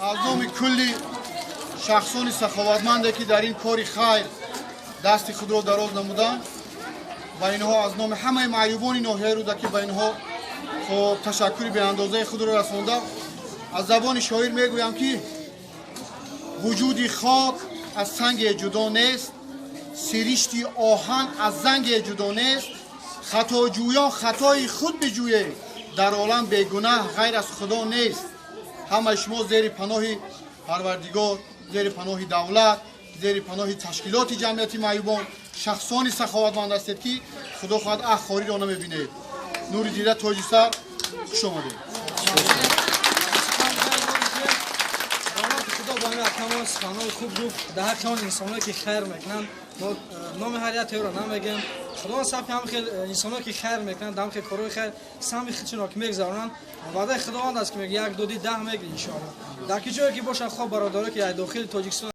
از نام کلی شخصان سخاوتمندی که در این کار خیر دست خود را دراز نمودند و اینها از نام همه معیوبان ناحیه رود که به اینها خب تشکر به اندازه خود را رساندم. از زبان شاعر میگویم که وجود خاک از سنگ جدا نیست، سرشتی آهن از زنگ جدا نیست، خطاجویان خطای خود بجویه، در عالم بیگناه غیر از خدا نیست. همه شما زیر پناه پروردگار، زیر پناه دولت، زیر پناه تشکیلات جمعیتی معیوبان شخصانی سخاوتمند هستید که خدا خواهد اخاری را نمیبینید. نور دیده تاج سر خوش آمدید. تمام سخنان خوب گفت. در حق آن انسانایی که خیر میکنن نام هر یک رو نمیگم. خدا سبک هم خیلی انسانایی که خیر میکنن دم خیلی کارهای خیر سمی خودشون که میگذارن وعده خداوند است که میگه یک دو دی 10 میگه ان شاء الله. در کی جایی که باشن خوب برادرایی که داخل تاجیکستان